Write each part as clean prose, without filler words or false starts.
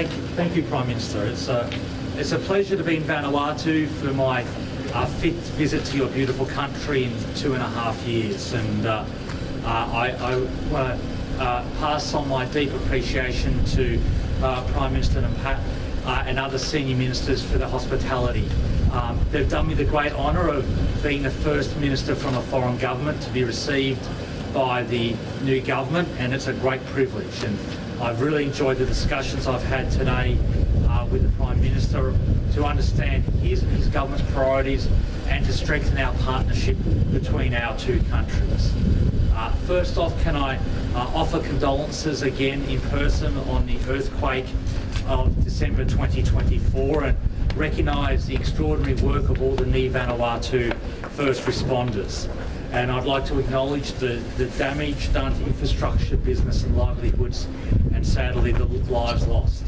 Thank you, Prime Minister. It's a pleasure to be in Vanuatu for my fifth visit to your beautiful country in 2.5 years, and I want to pass on my deep appreciation to Prime Minister Napat and other senior ministers for their hospitality. They've done me the great honour of being the first minister from a foreign government to be received by the new government, and it's a great privilege. And I've really enjoyed the discussions I've had today with the Prime Minister to understand his government's priorities and to strengthen our partnership between our two countries. First off, can I offer condolences again in person on the earthquake of December 2024 and recognise the extraordinary work of all the ni-Vanuatu first responders. And I'd like to acknowledge the damage done to infrastructure, business and livelihoods, and sadly the lives lost.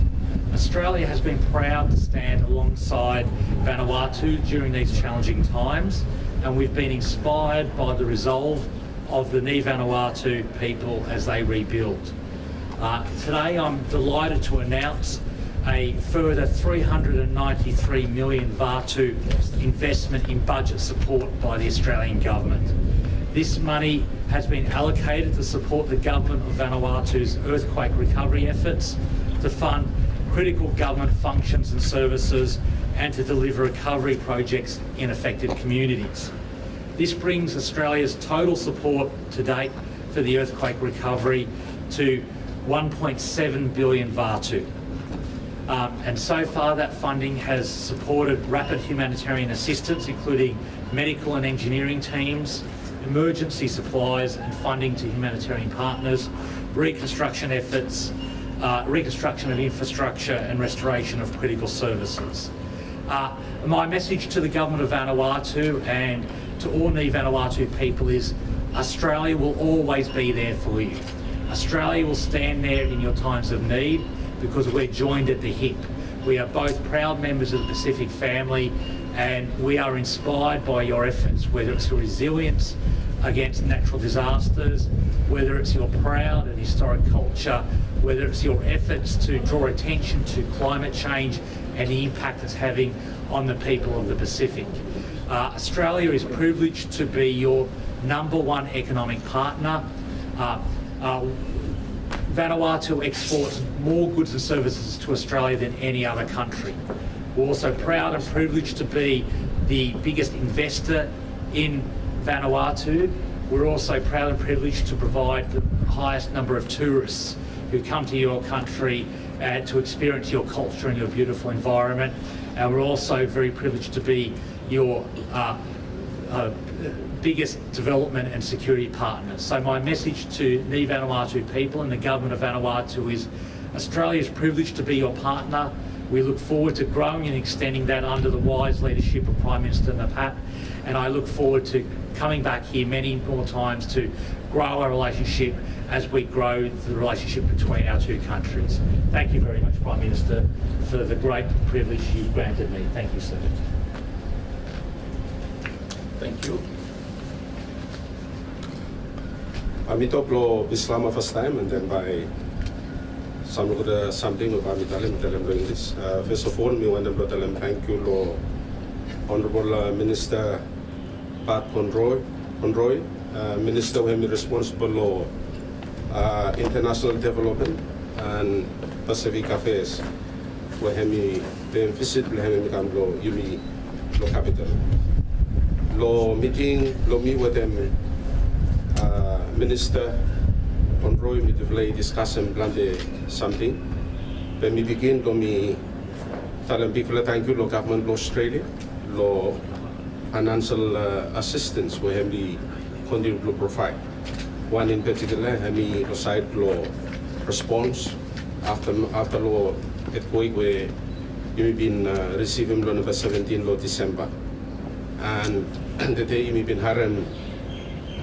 Australia has been proud to stand alongside Vanuatu during these challenging times, and we've been inspired by the resolve of the ni-Vanuatu people as they rebuild. Today I'm delighted to announce a further 393 million Vaatu investment in budget support by the Australian Government. This money has been allocated to support the Government of Vanuatu's earthquake recovery efforts, to fund critical government functions and services, and to deliver recovery projects in affected communities. This brings Australia's total support to date for the earthquake recovery to 1.7 billion Vaatu. And so far that funding has supported rapid humanitarian assistance, including medical and engineering teams, emergency supplies and funding to humanitarian partners, reconstruction efforts, reconstruction of infrastructure and restoration of critical services. My message to the Government of Vanuatu and to all ni-Vanuatu people is Australia will always be there for you. Australia will stand there in your times of need because we're joined at the hip. We are both proud members of the Pacific family, and we are inspired by your efforts, whether it's your resilience against natural disasters, whether it's your proud and historic culture, whether it's your efforts to draw attention to climate change and the impact it's having on the people of the Pacific. Australia is privileged to be your #1 economic partner. Vanuatu exports more goods and services to Australia than any other country. We're also proud and privileged to be the biggest investor in Vanuatu. We're also proud and privileged to provide the highest number of tourists who come to your country to experience your culture and your beautiful environment. And we're also very privileged to be your biggest development and security partners. So my message to ni-Vanuatu people and the Government of Vanuatu is Australia is privileged to be your partner. We look forward to growing and extending that under the wise leadership of Prime Minister Napat, and I look forward to coming back here many more times to grow our relationship as we grow the relationship between our two countries. Thank you very much, Prime Minister, for the great privilege you've granted me. Thank you, sir. Thank you. I meet up Islam first time, and then by something about tell him English. First of all, I want to tell him thank you, Honorable Minister Pat Conroy, Minister who is responsible for international development and Pacific affairs. Where he visit, he come to Yumi, capital. Lo meeting, lo meet with them. Minister Conroy, we will discuss and plan something. When we begin, we tell them people thank you, Government of Australia, financial assistance we have continue to provide. One in particular, we decide response after earthquake where we've been receiving number 17 December, and the day we've been having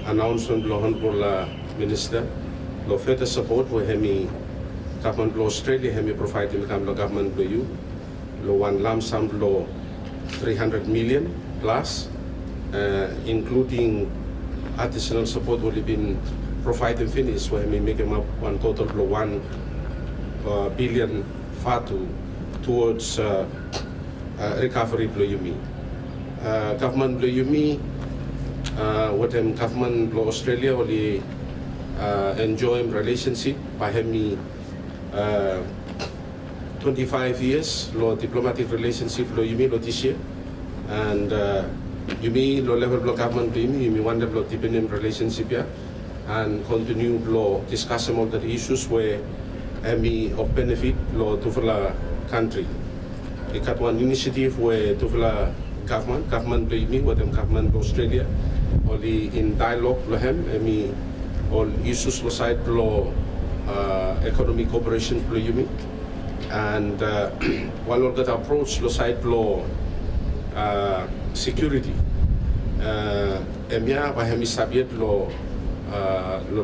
announcement Honorable Minister, further support we have Government of Australia have provided the Government of you, one lump sum 300 million plus, including additional support will have been provided finished where we make them up one total of 1.5 Vanuatu towards recovery blo yumi. Government blo yumi, what government blo Australia only enjoy relationship by hemi 25 years lo diplomatic relationship lo yumi lo this year, and yumi lo level blo government blo yumi wonder blo deepening relationship ya, and continue blo discussing all the issues where hemi of benefit lo tufla country. We got one initiative where tufla government blo yumi with government blo Australia only in dialogue lo hemi all issues lo side blo economic cooperation blo yumi, and one of that approach lo side blo security emia ba hemi sabiet lo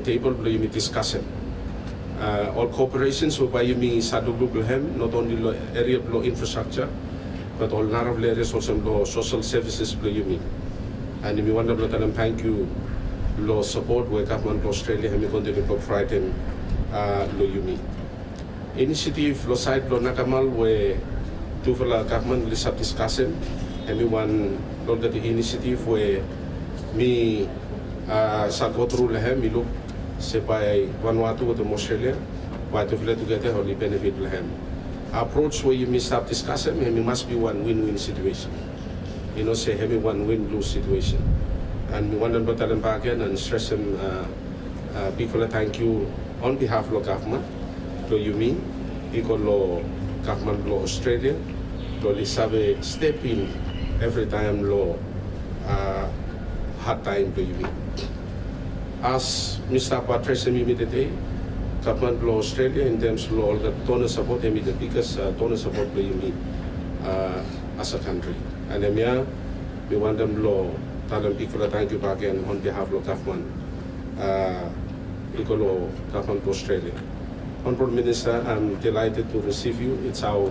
table blo yumi discussion all cooperations so by yumi saduglu blo hem not only lo area blo infrastructure but all narrow areas also blo social services blo yumi, and we wonder blo talam thank you lo support where government of Australia hemi continue to provide them lo yumi initiative lo side lo nakamal where tufala government will sub discussion hemi one lo the initiative where me sa go through lehem mi look se by Vanuatu with Australia why tufala together only benefit lehem approach where you miss sub discussion hemi must be one win-win situation, you know, say hemi one win-lose situation, and we want to put that in back again and stress them people thank you on behalf of the government lo yumi iko lo government lo Australia lo li sabe step in every time lo hard time lo yumi. As Mr. Patrice me today, government lo Australia in terms of all the donor support hemi the biggest donor support lo yumi as a country, and we want them lo talang people thank you back again on behalf of the government iko lo government of Australia. Honorable Minister, I'm delighted to receive you. It's our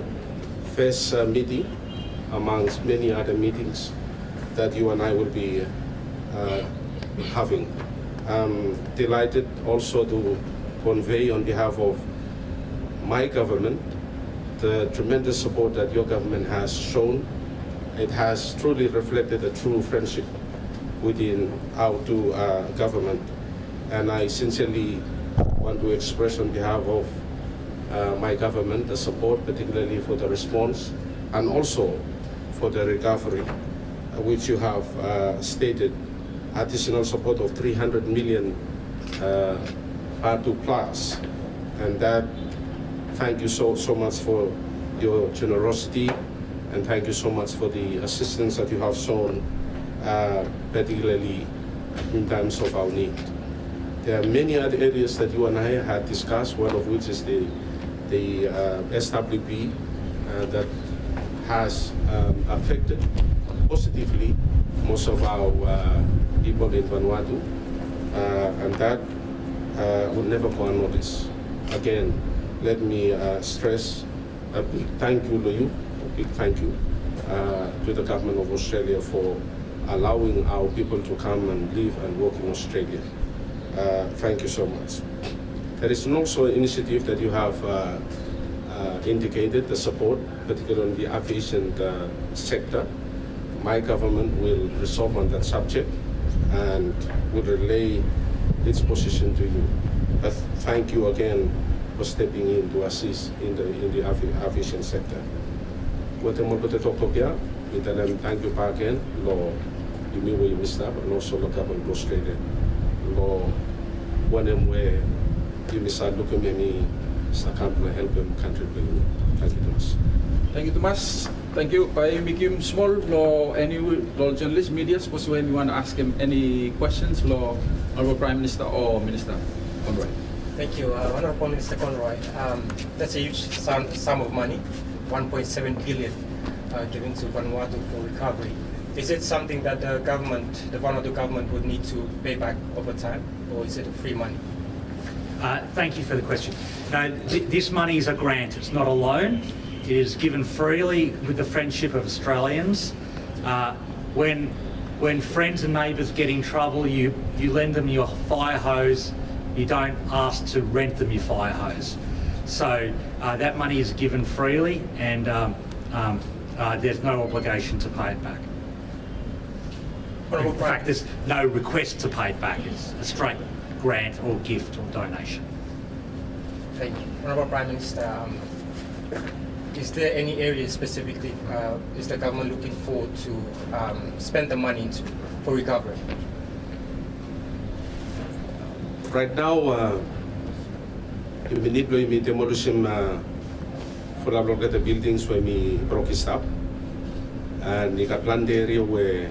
first meeting amongst many other meetings that you and I will be having. I'm delighted also to convey on behalf of my government the tremendous support that your government has shown. It has truly reflected a true friendship within our two government, and I sincerely want to express on behalf of my government the support, particularly for the response and also for the recovery, which you have stated additional support of 300 million R2 plus, and that thank you so much for your generosity, and thank you so much for the assistance that you have shown, particularly in times of our need. There are many other areas that you and I had discussed, one of which is the SWP that has affected positively most of our people in Vanuatu, and that will never go unnoticed. Again, let me stress a big thank you to you, a big thank you to the Government of Australia for allowing our people to come and live and work in Australia. Thank you so much. There is also an initiative that you have indicated, the support, particularly in the aviation sector. My government will resolve on that subject and will relay its position to you. But thank you again for stepping in to assist in the aviation sector. What I'm going to talk about, thank you back again, Lord, you mean where you missed up, and also the government of Australia. When and where you miss out, look at me, help them country. Thank you, Thomas. Thank you, Thomas. Thank you. By Mikim Small, law any law journalist, media, suppose when you want to ask him any questions, law Honorable Prime Minister or Minister Conroy. Thank you, Honorable Minister Conroy. That's a huge sum of money, 1.7 billion given to Vanuatu for recovery. Is it something that the government, the Vanuatu government, would need to pay back over time, or is it free money? Thank you for the question. No, this money is a grant. It's not a loan. It is given freely with the friendship of Australians. When friends and neighbours get in trouble, you lend them your fire hose. You don't ask to rent them your fire hose. So that money is given freely, and there's no obligation to pay it back. In fact, there's no request to pay it back. It's a straight grant or gift or donation. Thank you. Honourable Prime Minister, is there any area specifically is the government looking forward to spend the money into for recovery? Right now, we need to demolish for the buildings where we broke it up, and we got planned area where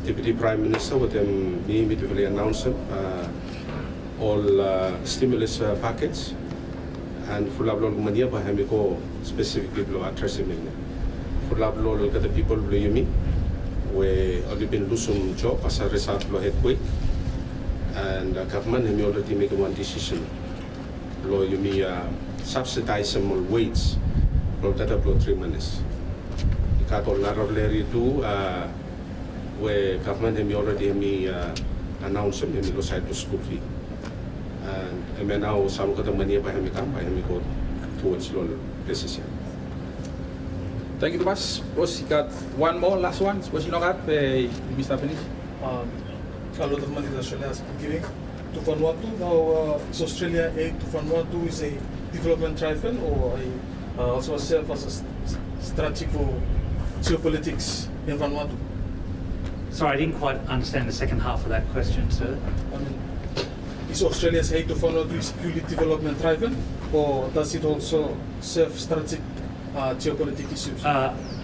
Deputy Prime Minister with them immediately announced all stimulus packets, and full of money by him go specifically below addressing them. Full of look at the people below you where only been losing job as a result of earthquake, and the government has already made one decision. Lo you subsidize some wage for that about 3 months. We got a lot of Larry too, where government has already announced them go side to school fee. And now some of the money by him go towards loan places. Thank you, Mas. Was got one more, last one. Was you not got Mr. Finish? A lot of money that Australia has been giving to Vanuatu. Now, is Australia aid to Vanuatu is a development trifle or also serve as a strategy for geopolitics in Vanuatu? Sorry, I didn't quite understand the second half of that question, sir. I mean, is Australia's aid to Vanuatu is purely development driven, or does it also serve strategic geopolitical issues?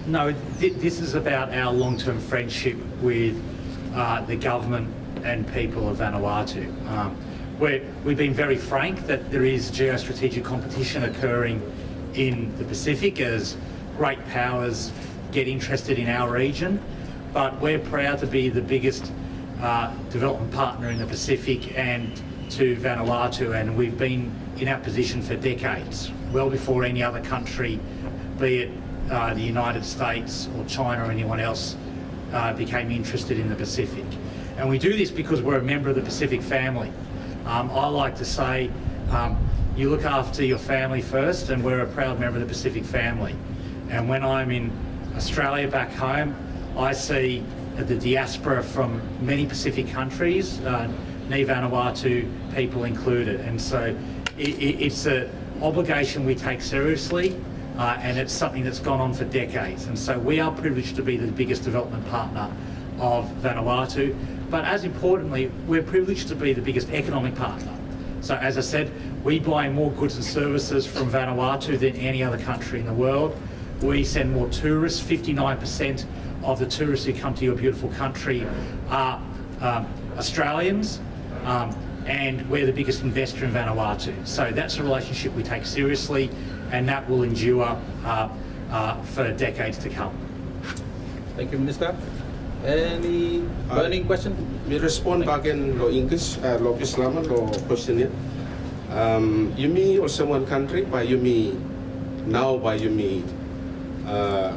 No, this is about our long-term friendship with the government and people of Vanuatu. We've been very frank that there is geostrategic competition occurring in the Pacific as great powers get interested in our region, but we're proud to be the biggest development partner in the Pacific and to Vanuatu, and we've been in our position for decades, well before any other country, be it the United States or China or anyone else, became interested in the Pacific. And we do this because we're a member of the Pacific family. I like to say, you look after your family first, and we're a proud member of the Pacific family. And when I'm in Australia back home, I see the diaspora from many Pacific countries, ni-Vanuatu people included. And so it's an obligation we take seriously, and it's something that's gone on for decades. And so we are privileged to be the biggest development partner of Vanuatu, but as importantly, we're privileged to be the biggest economic partner. So as I said, we buy more goods and services from Vanuatu than any other country in the world. We send more tourists. 59% of the tourists who come to your beautiful country are Australians, and we're the biggest investor in Vanuatu. So that's a relationship we take seriously, and that will endure for decades to come. Thank you, Minister. Any burning question? We respond back in lo English, lo Islam, lo question here. You mean also one country, but you mean now, by you mean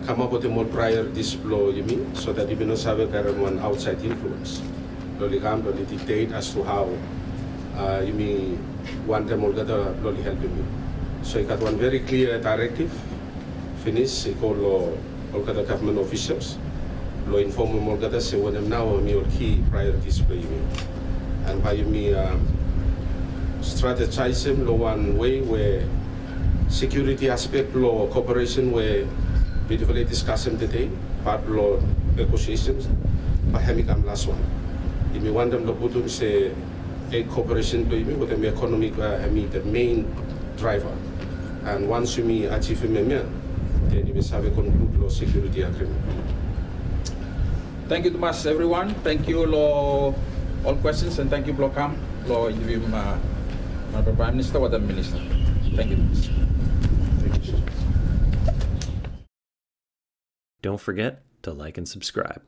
come up with a more prior this law, you mean, so that you will not have a current one outside influence. Loli come, loli dictate as to how you mean want them all gather loli help you. So you got one very clear directive, finish, it called all gather government officials. Lo inform more gather say what them now me all key priorities play you. And by you mean strategize them lo one way where security aspect law cooperation where beautifully discuss them today, part law negotiations, but having come last one. If you want them to put them say a cooperation to you with the economic the main driver. And once you achieve a then you will have a conclude law security agreement. Thank you, Thomas, everyone. Thank you, all questions, and thank you, Blokam, interview Prime Minister or the Minister. Thank you. Thank you. Don't forget to like and subscribe.